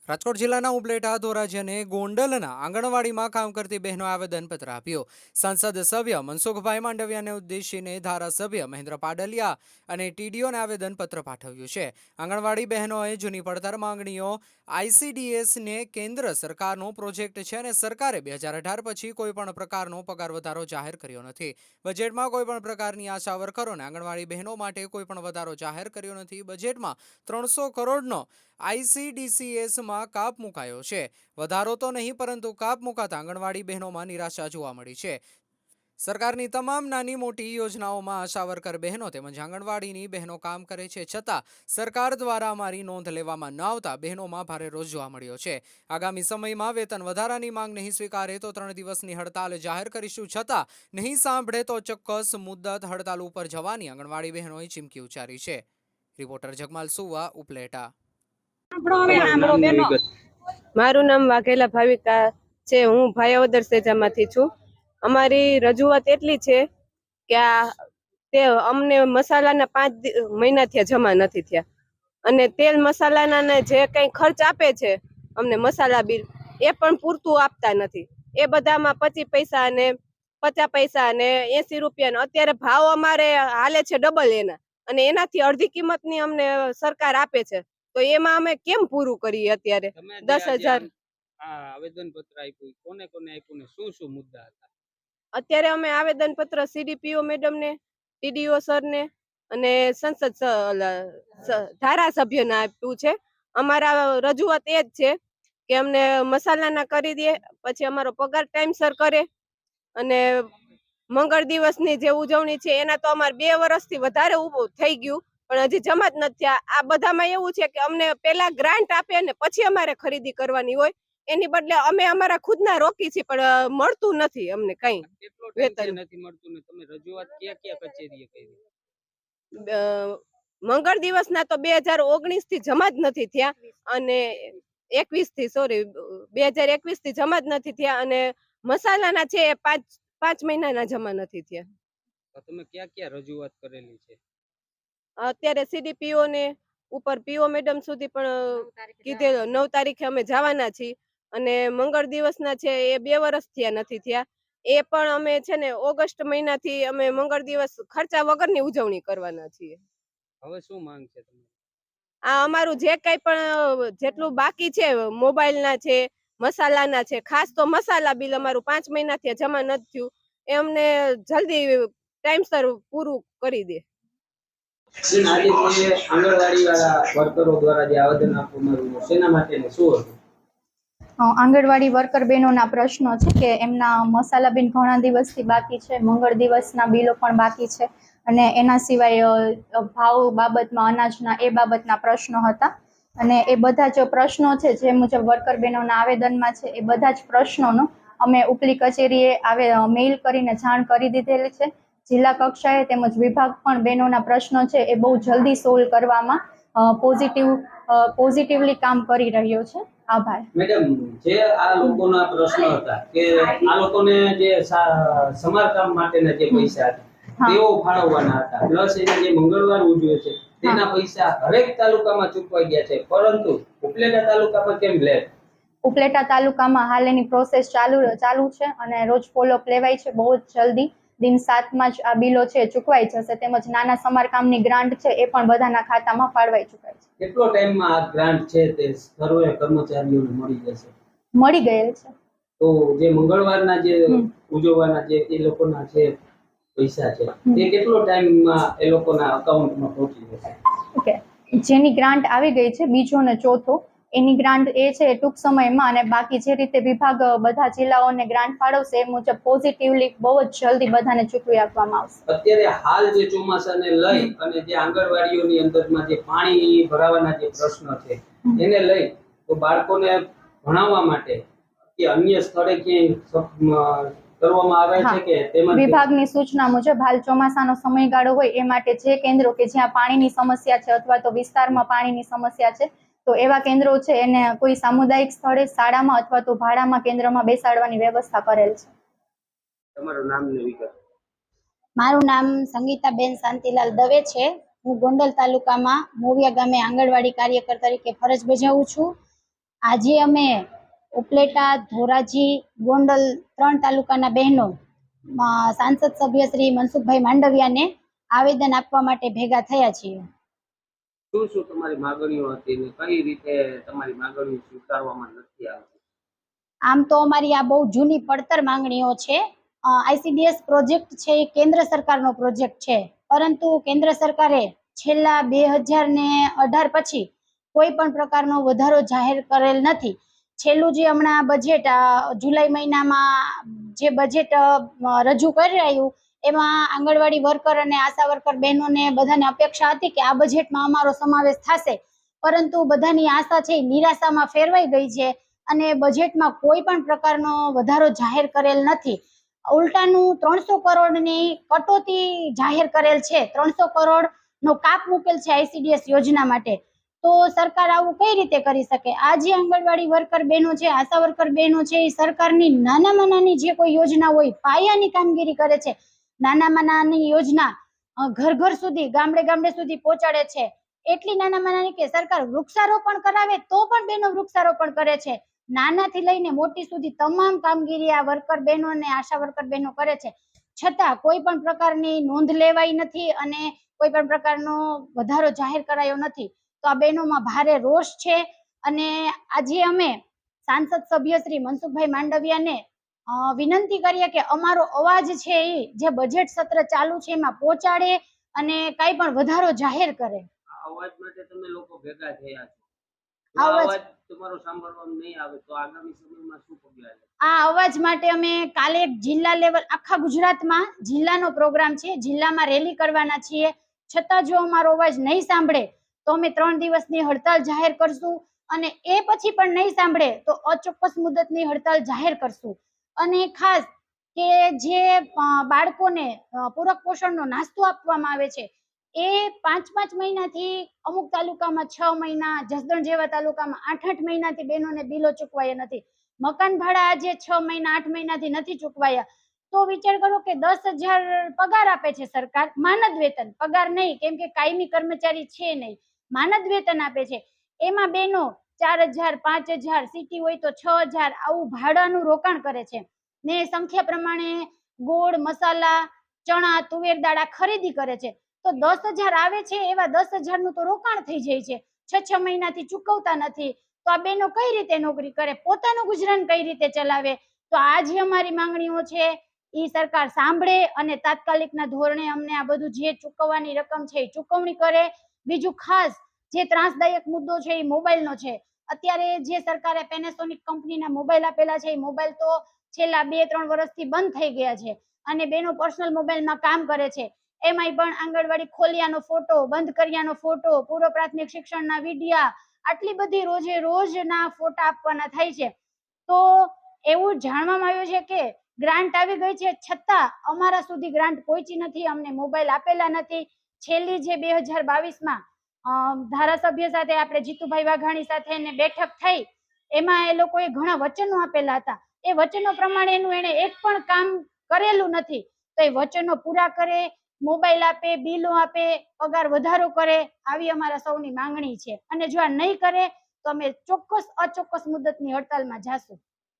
રાજકોટ જિલ્લાના ઉપલેટા ધોરાજીને ગોંડલના આંગણવાડીમાં કામ કરતી બહેનો આવેદનપત્ર આપ્યું। સંસદ સભ્ય મનસુખભાઈ માંડવિયાને ઉદ્દેશીને ધારાસભ્ય મહેન્દ્ર પાડલિયા અને ટીડીઓને આવેદનપત્ર પાઠવ્યું છે। આંગણવાડી બહેનોએ જૂની પડતર માંગણીઓ આઈસીડીએસને કેન્દ્ર સરકારનો પ્રોજેક્ટ છે અને સરકારે 2018 પછી કોઈપણ પ્રકારનો પગાર વધારો જાહેર કર્યો નથી। બજેટમાં કોઈપણ પ્રકારની આશા વર્કરોને આંગણવાડી બહેનો માટે કોઈપણ વધારો જાહેર કર્યો નથી। બજેટમાં 300 કરોડનો આઈસીડીસીએસમાં કાપ મુકાયો છે। વધારો તો નહીં પરંતુ કાપ મુકાતા આંગણવાડી બહેનોમાં નિરાશા જોવા મળી છે। સરકારની તમામ નાની મોટી યોજનાઓમાં આશા વર્કર બહેનો તેમજ આંગણવાડીની બહેનો કામ કરે છે, છતાં સરકાર દ્વારા અમારી નોંધ લેવામાં ન આવતા બહેનોમાં ભારે રોષ જોવા મળ્યો છે। આગામી સમયમાં વેતન વધારાની માંગ નહીં સ્વીકારે તો 3 દિવસની હડતાલ જાહેર કરીશું, છતાં નહીં સાંભળે તો ચોક્કસ મુદ્દત હડતાલ ઉપર જવાની આંગણવાડી બહેનોએ ચીમકી ઉચ્ચારી છે। રિપોર્ટર જગમાલ સુવા, ઉપલેટા। મારું નામ વાઘેલા ભાવિકા છે। હું ભાયાવદર સેજામાંથી છું। અમારી રજૂઆત એટલી છે કે અમને મસાલાના 5 મહિના થયા જમા નથી થયા, અને તેલ મસાલાના જે કઈ ખર્ચ આપે છે અમને મસાલા બિલ, એ પણ પૂરતું આપતા નથી। એ બધામાં 25 પૈસા અને 50 પૈસા અને 80 રૂપિયાનો અત્યારે ભાવ અમારે હાલે છે ડબલ એના, અને એનાથી અડધી કિંમતની અમને સરકાર આપે છે। તો એમાં અમે કેમ પૂરું કરીએ? અત્યારે 10,000 આવેદન પત્ર આપ્યું, કોને કોને આપ્યું ને શું શું મુદ્દા હતા? અત્યારે અમે આવેદન પત્ર સીડીપીઓ મેડમ ને, ટીડીઓ સર ને અને સંસદ ધારાસભ્યને આપ્યું છે। અમારા રજૂઆત એ જ છે કે અમને મસાલાના કરી દે, પછી અમારો પગાર ટાઈમસર કરે, અને મંગળ દિવસની જે ઉજવણી છે એના તો અમારે 2 વર્ષથી વધારે થઈ ગયું પણ હજી જમા જ નથી થયા। આ બધામાં એવું છે કે અમને પેલા ગ્રાન્ટ આપે ને પછી અમારે ખરીદી કરવાની હોય, એની બદલે અમે અમારા ખુદના રોકી છીએ પણ મળતું નથી અમને કઈ વેતન નથી મળતું ને તમે રજૂઆત ક્યાં કચેરીએ કરી? મંગળ દિવસના તો 2019 થી જમા જ નથી થયા, અને 21 થી 2021 થી જમા જ નથી થયા, અને મસાલાના છે એ 5 મહિનાના જમા નથી થયા। તો તમે ક્યાં રજૂઆત કરેલી છે? અત્યારે સીડીપીઓ ને ઉપર પીઓ મેડમ સુધી પણ કીધેલો, 9 તારીખે અમે જવાના છીએ, અને મંગળ દિવસના છે એ 2 વર્ષ થયા નથી થયા। એ પણ અમે છે ને ઓગસ્ટ મહિનાથી અમે મંગળ દિવસ ખર્ચા વગરની ઉજવણી કરવાના છીએ। હવે શું માંગ છે તમારી? આ અમારું જે કઈ પણ જેટલું બાકી છે, મોબાઈલના છે, મસાલાના છે, ખાસ તો મસાલા બિલ અમારું 5 મહિનાથી જમા નથી થયું, એ અમને જલ્દી ટાઈમસર પૂરું કરી દે। આજે જે આંગણવાડી વાળા વર્કરો દ્વારા જે આવેદન આપવામાં આવ્યું, શેના માટે ને શું હતું? આંગણવાડી વર્કર બહેનોના પ્રશ્નો છે કે એમના મસાલા બિલ ઘણા દિવસથી બાકી છે, મંગળ દિવસના બિલો પણ બાકી છે, અને એના સિવાય ભાવ બાબતમાં અનાજના એ બાબતના પ્રશ્નો હતા। અને એ બધા જે પ્રશ્નો છે જે મુજબ વર્કર બહેનોના આવેદનમાં છે એ બધા જ પ્રશ્નોનો અમે ઉપલી કચેરીએ મેઇલ કરીને જાણ કરી દીધેલી છે। જિલ્લા કક્ષાએ તેમજ વિભાગ પણ બહેનોના પ્રશ્નો છે એ બહુ જલ્દી સોલ્વ કરવામાં પોઝિટિવલી કામ કરી રહ્યો છે। આભાર મેડમ, જે આ લોકોના પ્રશ્નો હતા કે આ લોકોને જે સમારકામ માટેના જે પૈસા હતા તેઓ ફાળવવાના હતા, પ્લસ એને જે મંગળવાર ઉજવે છે તેના પૈસા હરેક તાલુકામાં ચૂકવાઈ ગયા છે, પરંતુ ઉપલેટા તાલુકામાં કેમ લેટ? ઉપલેટા તાલુકામાં હાલ એની પ્રોસેસ ચાલુ છે અને રોજ ફોલોઅપ લેવાય છે। બહુ જ જલ્દી દિન 7માં જ આ બિલો છે ચૂકવાઈ જશે, તેમજ નાના સમારકામની ગ્રાન્ટ છે એ પણ બધાના ખાતામાં ફાળવાઈ ચૂકાય છે। કેટલો ટાઈમમાં આ ગ્રાન્ટ છે તે સર્વે કર્મચારીઓને મળી જશે? મળી ગયેલ છે। તો જે મંગળવારના જે ઉજવવાના જે એ લોકોના છે પૈસા છે તે કેટલો ટાઈમમાં એ લોકોના અકાઉન્ટમાં પહોંચી જશે? ઓકે, જેની ગ્રાન્ટ આવી ગઈ છે બીજો ને ચોથો, એની ગ્રાન્ટ એ છે ટૂંક સમયમાં, અને બાકી જે રીતે વિભાગ બધા જિલ્લાઓને ગ્રાન્ટ ફાળવશે એ મુજબ પોઝિટિવલી બહુ જ જલ્દી બધાને ચૂકવી આપવામાં આવશે। અત્યારે હાલ જે ચોમાસાને લઈ અને જે આંગણવાડીઓની અંદરમાં જે પાણી ભરાવાના જે પ્રશ્ન છે એને લઈ તો બાળકોને ભણાવવા માટે કે અન્ય સ્થળે ક્યાંય કરવામાં આવે છે કે તેમાં વિભાગની સૂચના મુજબ હાલ ચોમાસાનો સમયગાળો હોય એ માટે જે કેન્દ્રો કે જ્યાં પાણીની સમસ્યા છે અથવા તો વિસ્તારમાં પાણીની સમસ્યા છે તો એવા કેન્દ્રો છે એને કોઈ સામુદાયિક સ્થળે, શાળામાં અથવા તો ભાડામાં કેન્દ્રમાં બેસાડવાની વ્યવસ્થા કરેલ છે। તમારું નામ ને વિગત? મારું નામ સંગીતાબેન શાંતિલાલ દવે છે। હું ગોંડલ તાલુકામાં મોવિયા ગામે આંગણવાડી કાર્યકર તરીકે ફરજ બજાવું છું। આજે અમે ઉપલેટા, ધોરાજી, ગોંડલ 3 તાલુકાના બહેનો સાંસદ સભ્ય શ્રી મનસુખભાઈ માંડવિયાને આવેદન આપવા માટે ભેગા થયા છીએ. શું શું તમારી માંગણીઓ હતી ને કઈ રીતે તમારી માંગણીઓ સ્વીકારવામાં નથી આવતી? આમ તો અમારી આ બહુ જૂની પડતર માંગણીઓ છે. ICDS પ્રોજેક્ટ છે એ કેન્દ્ર સરકારનો પ્રોજેક્ટ છે, પરંતુ કેન્દ્ર સરકારે છેલ્લા 2018 પછી કોઈ પણ પ્રકારનો વધારો જાહેર કરેલ નથી. છેલ્લું જે હમણાં બજેટ જુલાઈ મહિનામાં જે બજેટ રજૂ કરી રહ્યું એમાં આંગણવાડી વર્કર અને આશા વર્કર બહેનોને બધાને અપેક્ષા હતી કે આ બજેટમાં અમારો સમાવેશ થશે, પરંતુ બધાની આશા છે નિરાશામાં ફેરવાઈ ગઈ છે અને બજેટમાં કોઈ પણ પ્રકારનો વધારો જાહેર કરેલ નથી. ઉલટાનું 300 કરોડની કટોતી જાહેર કરેલ છે. 300 કરોડ નો કાપ મૂકેલ છે ICDS યોજના માટે. તો સરકાર આવું કઈ રીતે કરી શકે? આ જે આંગણવાડી વર્કર બહેનો છે, આશા વર્કર બહેનો છે, એ સરકારની નાનામાં નાની જે કોઈ યોજના હોય પાયાની કામગીરી કરે છે. નાનામાં નાની યોજના ઘર ઘર સુધી, ગામડે ગામડે સુધી પહોંચાડે છે. એટલી નાનામાં નાની કે સરકાર વૃક્ષારોપણ કરાવે તો પણ બહેનો વૃક્ષારોપણ કરે છે. નાનાથી લઈને મોટી સુધી તમામ કામગીરી આ વર્કર બહેનો અને આશા વર્કર બહેનો કરે છે. છતાં કોઈ પણ પ્રકારની નોંધ લેવાઈ નથી અને કોઈ પણ પ્રકારનો વધારો જાહેર કરાયો નથી. તો આ બહેનોમાં ભારે રોષ છે અને આજે અમે સાંસદ સભ્ય શ્રી મનસુખભાઈ માંડવિયાને વિનંતી કરીએ કે અમારો અવાજ છે એ જે બજેટ સત્ર ચાલુ છે એમાં પહોંચાડે અને કઈ પણ વધારો જાહેર કરે. આ અવાજ માટે તમે લોકો ભેગા થયા છો. આ આ અવાજ અવાજ તમારો સાંભળવામાં નહીં આવે તો આગામી સમયમાં શું પગલાં લેશો? આ અવાજ માટે અમે કાલે એક જિલ્લા લેવલ આખા ગુજરાતમાં જિલ્લાનો પ્રોગ્રામ છે, જિલ્લામાં રેલી કરવાના છીએ. છતાં જો અમારો અવાજ નહીં સાંભળે તો અમે 3 દિવસની હડતાલ જાહેર કરશું અને એ પછી પણ નહીં સાંભળે તો અચોક્કસ મુદતની હડતાલ જાહેર કરશું. અને ખાસ કે જે બાળકોને પૂરક પોષણનો નાસ્તો આપવામાં આવે છે એ 5 મહિનાથી અમુક તાલુકામાં 6 મહિના, જસદણ જેવા તાલુકામાં 8 મહિનાથી બહેનોને બિલો ચૂકવાયા નથી. મકાન ભાડા આજે 6 મહિના 8 મહિનાથી નથી ચૂકવાયા. તો વિચાર કરો કે 10,000 પગાર આપે છે સરકાર, માનદ વેતન, પગાર નહીં, કેમ કે કાયમી કર્મચારી છે નહીં, માનદ વેતન આપે છે. એમાં બહેનો 4,000, 5,000, સિટી હોય તો 6,000 આવું ભાડાનું રોકાણ કરે છે ને સંખ્યા પ્રમાણે ગોળ, મસાલા, ચણા, તુવેર દાળ ખરીદી કરે છે. તો 10,000 આવે છે એવા 10,000 નું તો રોકાણ થઈ જાય છે. 6 મહિનાથી ચૂકવતા નથી તો આ બહેનો કઈ રીતે નોકરી કરે, પોતાનું ગુજરાન કઈ રીતે ચલાવે? તો આ જે અમારી માંગણીઓ છે એ સરકાર સાંભળે અને તાત્કાલિકના ધોરણે અમને આ બધું જે ચૂકવવાની રકમ છે એ ચૂકવણી કરે. બીજું ખાસ જે ત્રાસદાયક મુદ્દો છે એ મોબાઈલનો છે. અત્યારે જે સરકારે પેનાસોનિક કંપનીના મોબાઈલ આપેલા છે એ મોબાઈલ તો છેલ્લા 2-3 વર્ષથી બંધ થઈ ગયા છે અને બેનો પર્સનલ મોબાઈલમાં કામ કરે છે. એમાંય પણ આંગણવાડી ખોલિયાનો ફોટો, બંધ કર્યાનો ફોટો, પૂર્વ પ્રાથમિક શિક્ષણના વિડિયા, આટલી બધી રોજે રોજના ફોટા આપવાના થાય છે. તો એવું જાણવામાં આવ્યું છે કે ગ્રાન્ટ આવી ગઈ છે છતાં અમારા સુધી ગ્રાન્ટ પહોંચી નથી, અમને મોબાઈલ આપેલા નથી. છેલ્લી જે 2022માં ધારાસભ્ય સાથે આપણે જીતુભાઈ વાઘાણી સાથે બેઠક થઈ એમાં એ લોકોએ ઘણા વચનો આપેલા હતા. એ વચનો પ્રમાણે એનું એને એક પણ કામ કરેલું નથી. તો એ વચનો પૂરા કરે, મોબાઈલ આપે, બિલો આપે, પગાર વધારો કરે, આવી અમારા સૌની માંગણી છે. અને જો આ નહીં કરે તો અમે ચોક્કસ અચોક્કસ મુદતની હડતાલમાં જાશું.